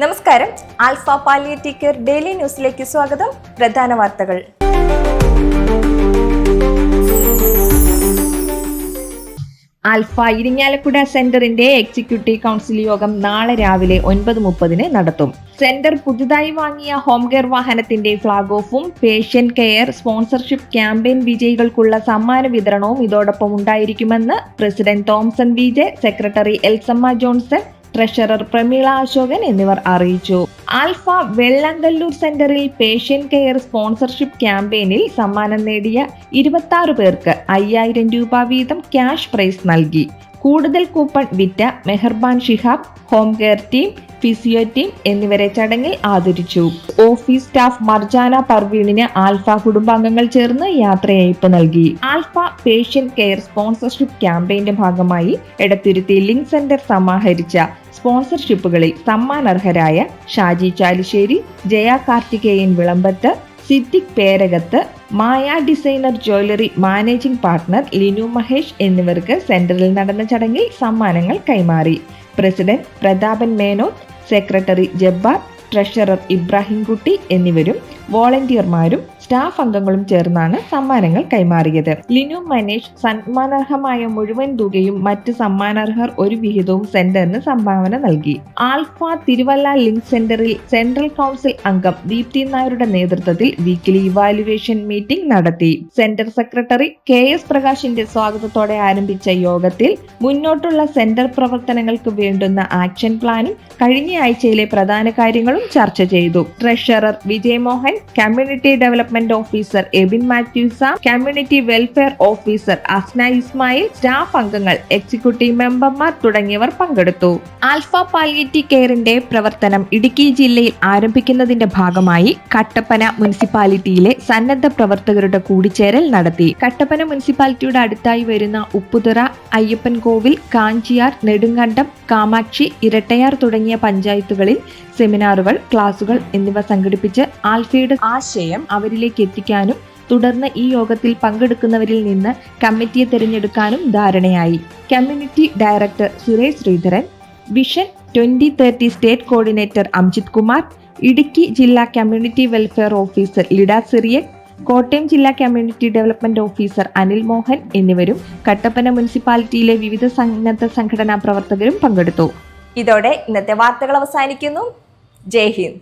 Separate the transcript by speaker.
Speaker 1: നമസ്കാരം. Alpha palliative care daily ന്യൂസിലേക്ക് സ്വാഗതം. പ്രധാന വാർത്തകൾ. ആൽഫ ഇരിങ്ങാലക്കുട സെന്ററിന്റെ എക്സിക്യൂട്ടീവ് കൗൺസിൽ യോഗം നാളെ രാവിലെ 9:30 നടത്തും. സെന്റർ പുതുതായി വാങ്ങിയ ഹോം കെയർ വാഹനത്തിന്റെ ഫ്ളാഗ് ഓഫും പേഷ്യന്റ് കെയർ സ്പോൺസർഷിപ്പ് ക്യാമ്പയിൻ വിജയികൾക്കുള്ള സമ്മാന വിതരണവും ഇതോടൊപ്പം ഉണ്ടായിരിക്കുമെന്ന് president Thomson VJ, secretary Elsamma Johnson, treasurer Prameela Ashokan എന്നിവർ അറിയിച്ചു. ആൽഫ വെള്ളങ്കല്ലൂർ സെന്ററിൽ പേഷ്യന്റ് കെയർ സ്പോൺസർഷിപ്പ് ക്യാമ്പയിനിൽ സമ്മാനം നേടിയ 26 പേർക്ക് 5000 രൂപ വീതം ക്യാഷ് പ്രൈസ് നൽകി. കൂടുതൽ കൂപ്പൺ വിറ്റ Meharban Shihab, home care team, physio team എന്നിവരെ ചടങ്ങിൽ ആദരിച്ചു. ഓഫീസ് സ്റ്റാഫ് മർജാന പർവീണിന് ആൽഫ കുടുംബാംഗങ്ങൾ ചേർന്ന് യാത്രയയപ്പ് നൽകി. ആൽഫ പേഷ്യന്റ് കെയർ സ്പോൺസർഷിപ്പ് ക്യാമ്പയിന്റെ ഭാഗമായി എടത്തുരുത്തി ലിങ്ക് സെന്റർ സമാഹരിച്ച സ്പോൺസർഷിപ്പുകളിൽ സമ്മാനർഹരായ Shaji Chalissery, Jaya Karthikeyan Vilambath, Siddique Perakath, Maya designer jewellery managing partner Linu Mahesh എന്നിവർക്ക് സെന്ററിൽ നടന്ന ചടങ്ങിൽ സമ്മാനങ്ങൾ കൈമാറി. President Prathapan Menon, secretary Jabbar, treasurer Ibrahimkutty എന്നിവരും വോളണ്ടിയർമാരും സ്റ്റാഫ് അംഗങ്ങളും ചേർന്നാണ് സമ്മാനങ്ങൾ കൈമാറിയത്. ലിനു മനേഷ് സമ്മാനാർഹമായ മുഴുവൻ തുകയും മറ്റ് സമ്മാനാർഹർ ഒരു വിഹിതവും സെന്ററിന് സംഭാവന നൽകി. ആൽഫ തിരുവല്ല ലിങ്ക് സെന്ററിൽ സെൻട്രൽ കൗൺസിൽ അംഗം ദീപ്തി നായരുടെ നേതൃത്വത്തിൽ വീക്കിലി ഇവാലുവേഷൻ മീറ്റിംഗ് നടത്തി. സെന്റർ സെക്രട്ടറി KS പ്രകാശിന്റെ സ്വാഗതത്തോടെ ആരംഭിച്ച യോഗത്തിൽ മുന്നോട്ടുള്ള സെന്റർ പ്രവർത്തനങ്ങൾക്ക് വേണ്ടുന്ന ആക്ഷൻ പ്ലാനും കഴിഞ്ഞ ആഴ്ചയിലെ പ്രധാന കാര്യങ്ങളും ചർച്ച ചെയ്തു. Treasurer Vijayamohan, community development officer Ebin Mathews, community welfare officer Asna Ismail, staff അംഗങ്ങൾ, എക്സിക്യൂട്ടീവ് മെമ്പർമാർ തുടങ്ങിയവർ പങ്കെടുത്തു. ആൽഫ പാലിയേറ്റീവ് കെയറിന്റെ പ്രവർത്തനം ഇടുക്കി ജില്ലയിൽ ആരംഭിക്കുന്നതിന്റെ ഭാഗമായി കട്ടപ്പന മുനിസിപ്പാലിറ്റിയിലെ സന്നദ്ധ പ്രവർത്തകരുടെ കൂടിച്ചേരൽ നടത്തി. കട്ടപ്പന മുനിസിപ്പാലിറ്റിയുടെ അടുത്തായി വരുന്ന ഉപ്പുതറ, അയ്യപ്പൻ കോവിൽ, കാഞ്ചിയാർ, നെടുങ്കണ്ടം, കാമാക്ഷി, ഇരട്ടയാർ തുടങ്ങിയ പഞ്ചായത്തുകളിൽ സെമിനാറുകൾ, ക്ലാസുകൾ എന്നിവ സംഘടിപ്പിച്ച് ആൽഫയുടെ ആശയം അവരിലേക്ക് എത്തിക്കാനും തുടർന്ന് ഈ യോഗത്തിൽ പങ്കെടുക്കുന്നവരിൽ നിന്ന് കമ്മിറ്റിയെ തിരഞ്ഞെടുക്കാനും ധാരണയായി. Community director Suresh Sreedharan, vision 2030 state coordinator Amjith Kumar, Idukki ജില്ലാ community welfare officer Lida Syrian, Kottayam ജില്ലാ community development officer Anil Mohan എന്നിവരും കട്ടപ്പന മുനിസിപ്പാലിറ്റിയിലെ വിവിധ സന്നദ്ധ സംഘടനാ പ്രവർത്തകരും പങ്കെടുത്തു. ഇതോടെ ഇന്നത്തെ വാർത്തകൾ അവസാനിക്കുന്നു. ജയ് ഹിന്ദ്.